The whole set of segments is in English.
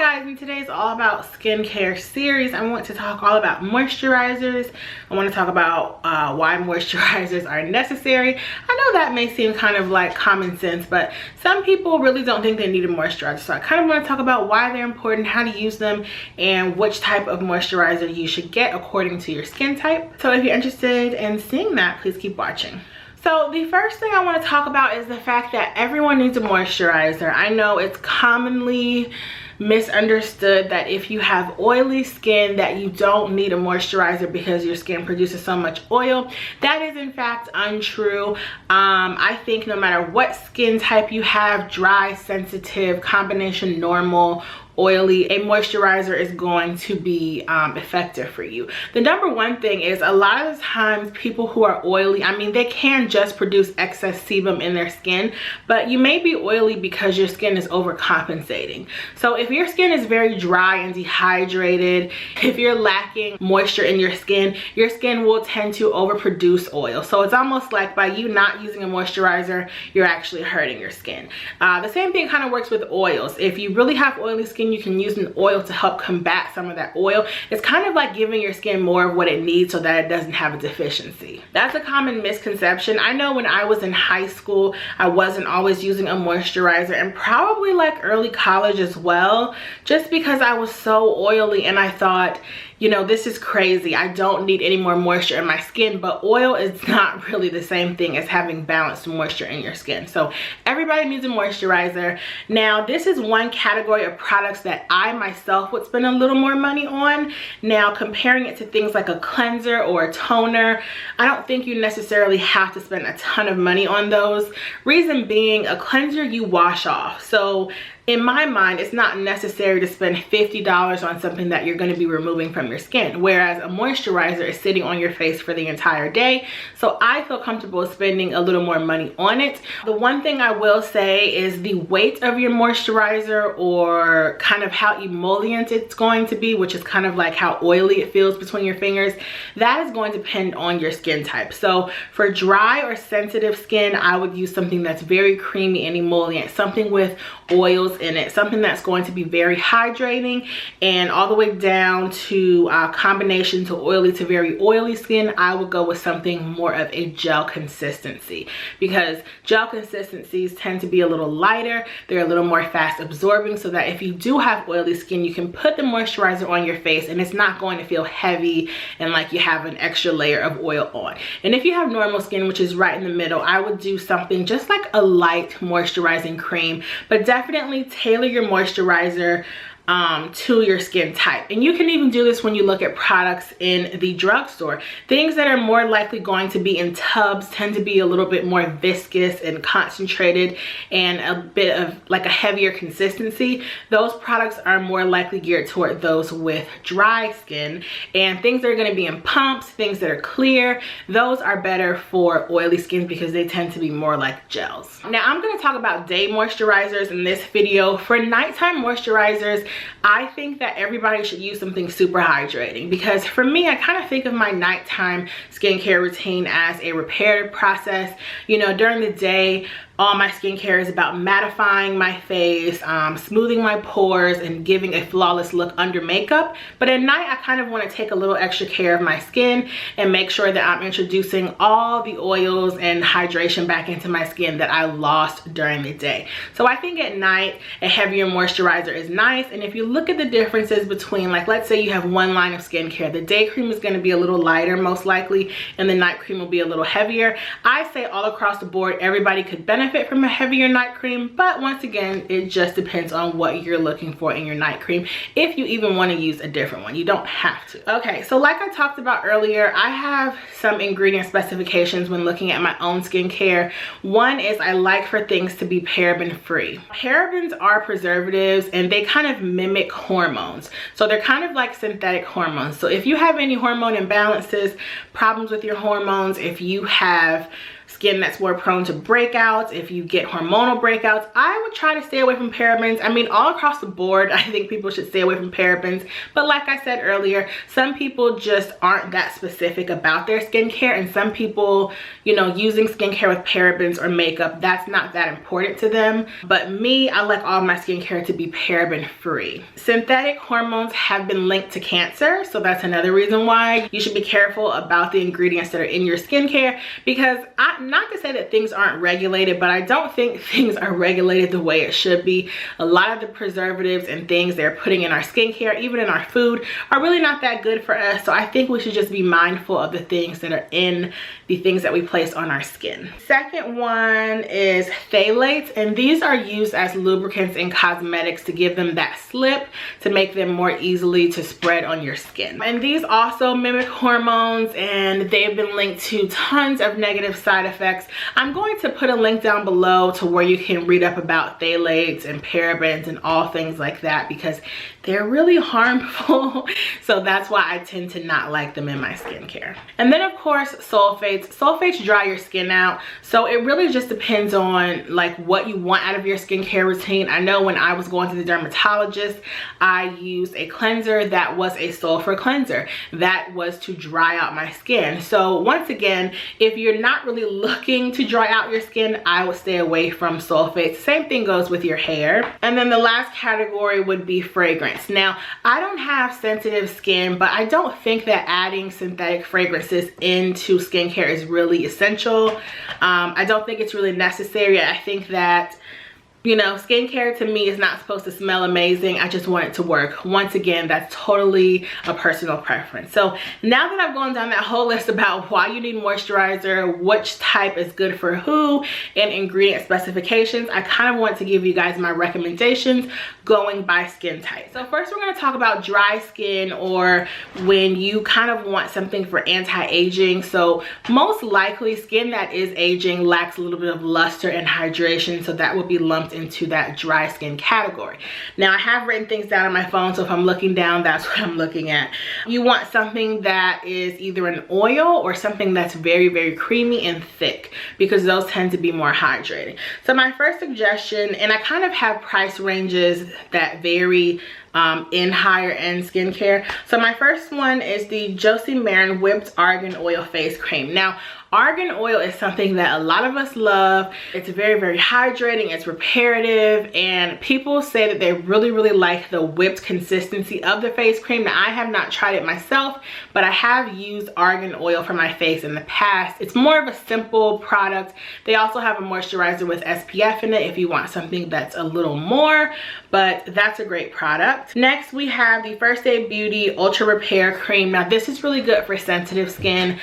guys, and today is all about skincare series. I want to talk all about moisturizers. I want to talk about why moisturizers are necessary. I know that may seem kind of like common sense, but some people really don't think they need a moisturizer. So I kind of want to talk about why they're important, how to use them, and which type of moisturizer you should get according to your skin type. So if you're interested in seeing that, please keep watching. So the first thing I want to talk about is the fact that everyone needs a moisturizer. I know it's commonly misunderstood that if you have oily skin that you don't need a moisturizer because your skin produces so much oil. That is in fact untrue. I think no matter what skin type you have, dry, sensitive, combination, normal, oily, a moisturizer is going to be effective for you. The number one thing is a lot of the times people who are oily, I mean, they can just produce excess sebum in their skin, but you may be oily because your skin is overcompensating. So if your skin is very dry and dehydrated, if you're lacking moisture in your skin will tend to overproduce oil. So it's almost like by you not using a moisturizer, you're actually hurting your skin. The same thing kind of works with oils. If you really have oily skin, you can use an oil to help combat some of that oil. It's kind of like giving your skin more of what it needs so that it doesn't have a deficiency. That's a common misconception. I know when I was in high school, I wasn't always using a moisturizer, and probably like early college as well, just because I was so oily and I thought, you know, this is crazy. I don't need any more moisture in my skin, but oil is not really the same thing as having balanced moisture in your skin. So everybody needs a moisturizer. Now, this is one category of products that I myself would spend a little more money on. Now, comparing it to things like a cleanser or a toner, I don't think you necessarily have to spend a ton of money on those. Reason being, a cleanser you wash off. So in my mind, it's not necessary to spend $50 on something that you're going to be removing from your skin, whereas a moisturizer is sitting on your face for the entire day. So I feel comfortable spending a little more money on it. The one thing I will say is the weight of your moisturizer, or kind of how emollient it's going to be, which is kind of like how oily it feels between your fingers, that is going to depend on your skin type. So for dry or sensitive skin, I would use something that's very creamy and emollient, something with oils in it, something that's going to be very hydrating, and all the way down to combination to oily to very oily skin, I would go with something more of a gel consistency, because gel consistencies tend to be a little lighter, they're a little more fast absorbing, so that if you do have oily skin, you can put the moisturizer on your face and it's not going to feel heavy and like you have an extra layer of oil on. And if you have normal skin, which is right in the middle, I would do something just like a light moisturizing cream, but definitely tailor your moisturizer to your skin type. And you can even do this when you look at products in the drugstore. Things that are more likely going to be in tubs tend to be a little bit more viscous and concentrated and a bit of like a heavier consistency. Those products are more likely geared toward those with dry skin. And things that are going to be in pumps, things that are clear, those are better for oily skin because they tend to be more like gels. Now I'm going to talk about day moisturizers in this video. For nighttime moisturizers, I think that everybody should use something super hydrating, because for me, I kind of think of my nighttime skincare routine as a reparative process. You know, during the day, all my skincare is about mattifying my face, smoothing my pores, and giving a flawless look under makeup. But at night, I kind of want to take a little extra care of my skin and make sure that I'm introducing all the oils and hydration back into my skin that I lost during the day. So I think at night, a heavier moisturizer is nice. And if you look at the differences between, like, let's say you have one line of skincare, the day cream is going to be a little lighter most likely, and the night cream will be a little heavier. I say all across the board, everybody could benefit from a heavier night cream, but once again, it just depends on what you're looking for in your night cream. If you even want to use a different one, you don't have to. Okay, so like I talked about earlier, I have some ingredient specifications when looking at my own skincare. One is I like for things to be paraben free. Parabens are preservatives and they kind of mimic hormones. So they're kind of like synthetic hormones. So if you have any hormone imbalances, problems with your hormones, if you have skin that's more prone to breakouts, if you get hormonal breakouts, I would try to stay away from parabens. I mean, all across the board, I think people should stay away from parabens. But like I said earlier, some people just aren't that specific about their skincare, and some people, you know, using skincare with parabens or makeup, that's not that important to them. But me, I like all my skincare to be paraben free. Synthetic hormones have been linked to cancer, so that's another reason why you should be careful about the ingredients that are in your skincare, because not to say that things aren't regulated, but I don't think things are regulated the way it should be. A lot of the preservatives and things they're putting in our skincare, even in our food, are really not that good for us. So I think we should just be mindful of the things that are in the things that we place on our skin. Second one is phthalates, and these are used as lubricants in cosmetics to give them that slip, to make them more easily to spread on your skin. And these also mimic hormones, and they've been linked to tons of negative side effects. I'm going to put a link down below to where you can read up about phthalates and parabens and all things like that, because they're really harmful. So that's why I tend to not like them in my skincare. And then of course, sulfates. Sulfates dry your skin out. So it really just depends on like what you want out of your skincare routine. I know when I was going to the dermatologist, I used a cleanser that was a sulfur cleanser that was to dry out my skin. So once again, if you're not really looking to dry out your skin, I would stay away from sulfates. Same thing goes with your hair. And then the last category would be fragrance. Now, I don't have sensitive skin, but I don't think that adding synthetic fragrances into skincare is really essential. I don't think it's really necessary. I think that, you know, skincare to me is not supposed to smell amazing. I just want it to work. Once again, that's totally a personal preference. So now that I've gone down that whole list about why you need moisturizer, which type is good for who, and ingredient specifications, I kind of want to give you guys my recommendations going by skin type. So first we're going to talk about dry skin, or when you kind of want something for anti-aging. So most likely skin that is aging lacks a little bit of luster and hydration, so that would be lumped into that dry skin category. Now I have written things down on my phone, so if I'm looking down, that's what I'm looking at. You want something that is either an oil or something that's very, very creamy and thick, because those tend to be more hydrating. So my first suggestion, and I kind of have price ranges that vary in higher end skincare. So my first one is the Josie Maran Whipped Argan Oil Face Cream. Now, argan oil is something that a lot of us love. It's very, very hydrating, it's reparative, and people say that they really, really like the whipped consistency of the face cream. Now, I have not tried it myself, but I have used argan oil for my face in the past. It's more of a simple product. They also have a moisturizer with SPF in it if you want something that's a little more, but that's a great product. Next, we have the First Aid Beauty Ultra Repair Cream. Now, this is really good for sensitive skin.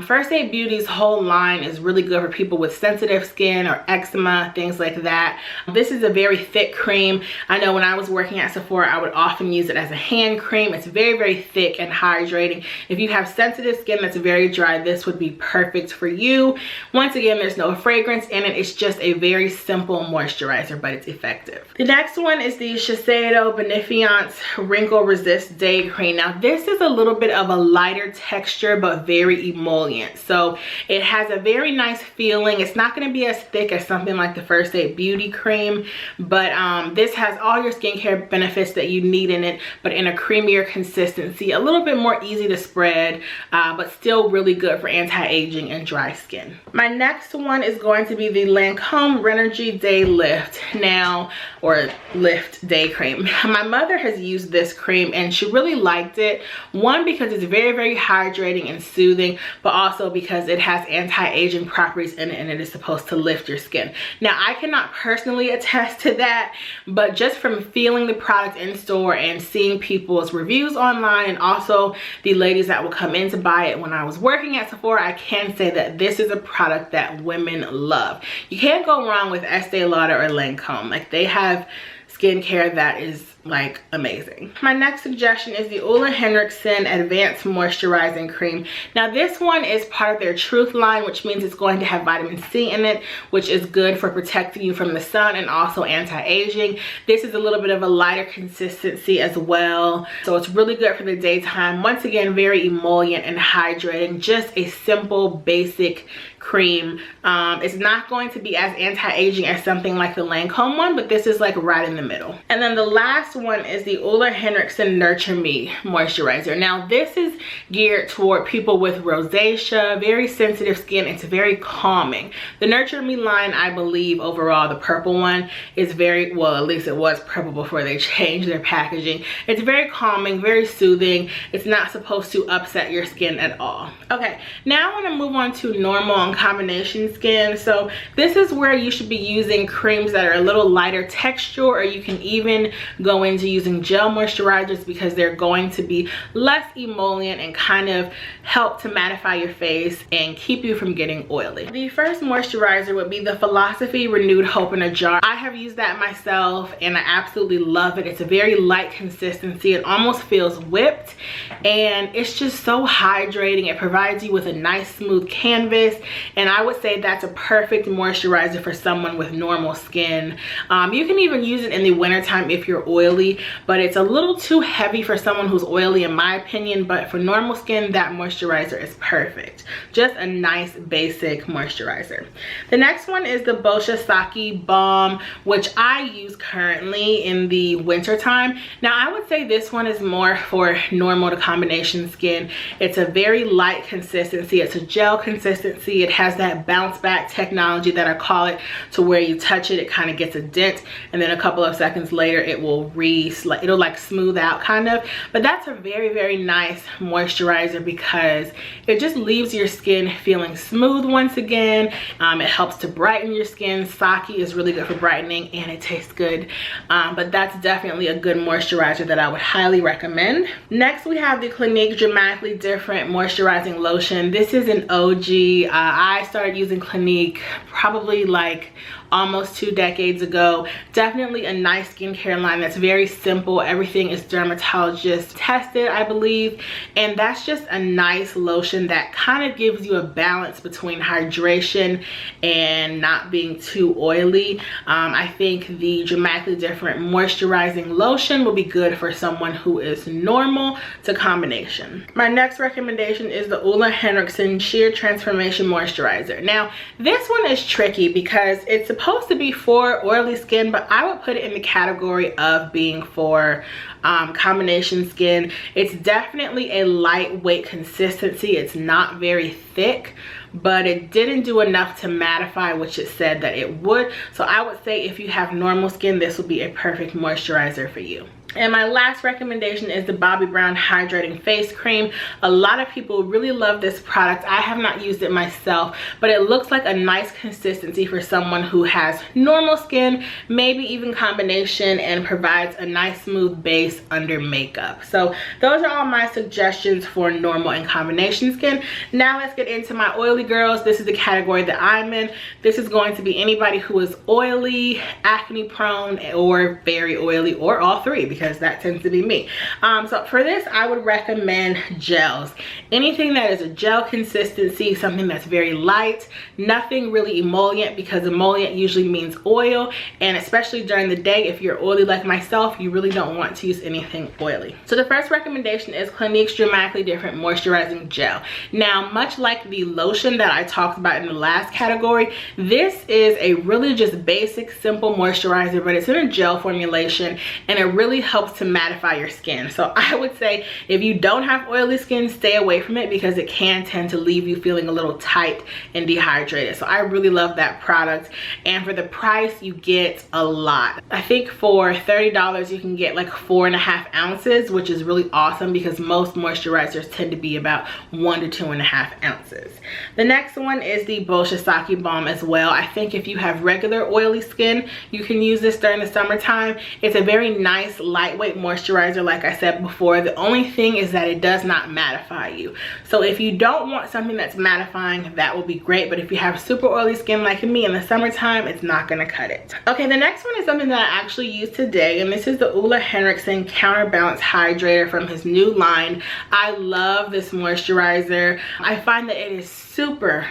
First Aid Beauty's whole line is really good for people with sensitive skin or eczema, things like that. This is a very thick cream. I know when I was working at Sephora, I would often use it as a hand cream. It's very, very thick and hydrating. If you have sensitive skin that's very dry, this would be perfect for you. Once again, there's no fragrance in it. It's just a very simple moisturizer, but it's effective. The next one is the Shisiedo Benefiance Wrinkle Resist Day Cream. Now, this is a little bit of a lighter texture, but very emollient. So it has a very nice feeling. It's not going to be as thick as something like the First Aid Beauty cream, but this has all your skincare benefits that you need in it, but in a creamier consistency, a little bit more easy to spread, but still really good for anti-aging and dry skin. My next one is going to be the Lancome Renergie Day Lift. Now, or Lift Day Cream. My mother has used this cream and she really liked it. One, because it's very, very hydrating and soothing, but also because it has anti-aging properties in it and it is supposed to lift your skin. Now, I cannot personally attest to that, but just from feeling the product in store and seeing people's reviews online, and also the ladies that will come in to buy it when I was working at Sephora, I can say that this is a product that women love. You can't go wrong with Estee Lauder or Lancome. Like, they have skincare that is like amazing. My next suggestion is the Ole Henriksen Advanced Moisturizing Cream. Now, this one is part of their Truth line, which means it's going to have vitamin C in it, which is good for protecting you from the sun and also anti-aging. This is a little bit of a lighter consistency as well, so it's really good for the daytime. Once again, very emollient and hydrating. Just a simple, basic cream. It's not going to be as anti-aging as something like the Lancome one, but this is like right in the middle. And then the last one is the Ole Henriksen Nuture Me moisturizer. Now this is geared toward people with rosacea, very sensitive skin. It's very calming. The Nuture Me line, I believe overall, the purple one is very, well, at least it was purple before they changed their packaging. It's very calming, very soothing. It's not supposed to upset your skin at all. Okay, now I want to move on to normal and combination skin. So this is where you should be using creams that are a little lighter texture, or you can even go into using gel moisturizers because they're going to be less emollient and kind of help to mattify your face and keep you from getting oily. The first moisturizer would be the Philosophy Renewed Hope in a Jar. I have used that myself and I absolutely love it. It's a very light consistency. It almost feels whipped and it's just so hydrating. It provides you with a nice smooth canvas, and I would say that's a perfect moisturizer for someone with normal skin. You can even use it in the wintertime if you're oily, but it's a little too heavy for someone who's oily in my opinion. But for normal skin, that moisturizer is perfect. Just a nice basic moisturizer. The next one is the Boscia Balm, which I use currently in the winter time. Now I would say this one is more for normal to combination skin. It's a very light consistency. It's a gel consistency. It has that bounce back technology that I call it, to where you touch it, it kind of gets a dent, and then a couple of seconds later it will it'll like smooth out kind of. But that's a very, very nice moisturizer because it just leaves your skin feeling smooth once again. It helps to brighten your skin. Sake is really good for brightening and it tastes good. But that's definitely a good moisturizer that I would highly recommend. Next we have the Clinique Dramatically Different Moisturizing Lotion. This is an OG. I started using Clinique probably like almost 2 decades ago. Definitely a nice skincare line that's very simple. Everything is dermatologist tested, I believe, and that's just a nice lotion that kind of gives you a balance between hydration and not being too oily. I think the Dramatically Different Moisturizing Lotion will be good for someone who is normal to combination. My next recommendation is the Ole Henriksen Sheer Transformation Moisturizer. Now this one is tricky because it's supposed to be for oily skin, but I would put it in the category of being for combination skin. It's definitely a lightweight consistency. It's not very thick, but it didn't do enough to mattify, which it said that it would. So I would say if you have normal skin, this would be a perfect moisturizer for you. And my last recommendation is the Bobbi Brown Hydrating Face Cream. A lot of people really love this product. I have not used it myself, but it looks like a nice consistency for someone who has normal skin, maybe even combination, and provides a nice smooth base under makeup. So those are all my suggestions for normal and combination skin. Now let's get into my oily girls. This is the category that I'm in. This is going to be anybody who is oily, acne prone, or very oily, or all three, because that tends to be me. So for this, I would recommend gels. Anything that is a gel consistency, something that's very light, nothing really emollient, because emollient usually means oil, and especially during the day, if you're oily like myself, you really don't want to use anything oily. So the first recommendation is Clinique's Dramatically Different Moisturizing Gel. Now, much like the lotion that I talked about in the last category, this is a really just basic, simple moisturizer, but it's in a gel formulation, and it really helps to mattify your skin. So I would say if you don't have oily skin, stay away from it because it can tend to leave you feeling a little tight and dehydrated. So I really love that product, and for the price you get a lot. I think for $30 you can get like 4.5 ounces, which is really awesome because most moisturizers tend to be about 1 to 2.5 ounces. The next one is the Boscia Balm as well. I think if you have regular oily skin, you can use this during the summertime. It's a very nice lightweight moisturizer, like I said before. The only thing is that it does not mattify you. So if you don't want something that's mattifying, that will be great, but if you have super oily skin like me in the summertime, it's not gonna cut it. Okay, the next one is something that I actually used today, and this is the Ole Henriksen Counterbalance Hydrator from his new line. I love this moisturizer. I find that it is super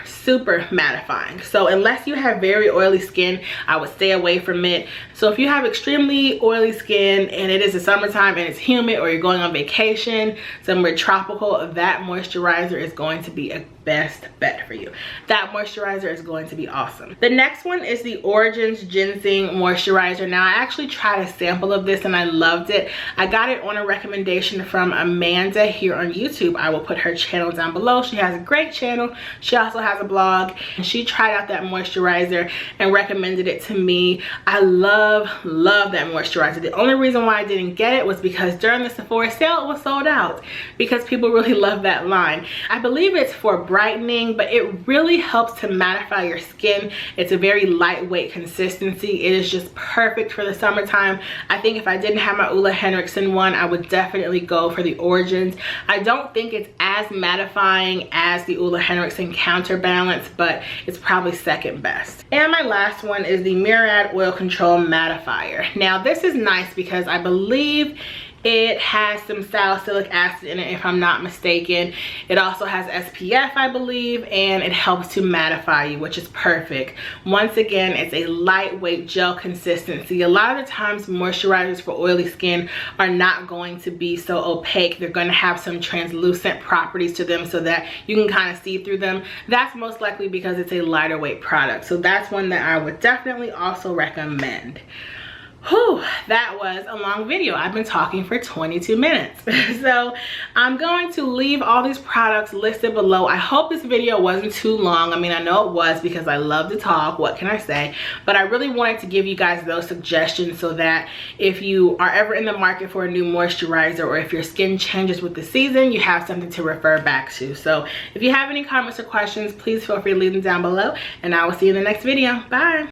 mattifying. So unless you have very oily skin, I would stay away from it. So if you have extremely oily skin and and it is the summertime and it's humid, or you're going on vacation somewhere tropical, that moisturizer is going to be a best bet for you. That moisturizer is going to be awesome. The next one is the Origins Ginzing moisturizer. Now I actually tried a sample of this and I loved it. I got it on a recommendation from Amanda here on YouTube. I will put her channel down below. She has a great channel. She also has a blog, and she tried out that moisturizer and recommended it to me. I love that moisturizer. The only reason why I didn't get it was because during the Sephora sale it was sold out, because people really love that line. I believe it's for brightening, but it really helps to mattify your skin. It's a very lightweight consistency. It is just perfect for the summertime. I think if I didn't have my Ole Henriksen one, I would definitely go for the Origins. I don't think it's as mattifying as the Ole Henriksen Counterbalance, but it's probably second best. And my last one is the Murad Oil Control Mattifier. Now this is nice because I believe it has some salicylic acid in it, if I'm not mistaken. It also has SPF, I believe, and it helps to mattify you, which is perfect. Once again, it's a lightweight gel consistency. A lot of the times moisturizers for oily skin are not going to be so opaque. They're going to have some translucent properties to them so that you can kind of see through them. That's most likely because it's a lighter weight product. So that's one that I would definitely also recommend. Whew, that was a long video. I've been talking for 22 minutes. So I'm going to leave all these products listed below. I hope this video wasn't too long. I mean, I know it was because I love to talk. What can I say? But I really wanted to give you guys those suggestions so that if you are ever in the market for a new moisturizer, or if your skin changes with the season, you have something to refer back to. So if you have any comments or questions, please feel free to leave them down below, and I will see you in the next video. Bye.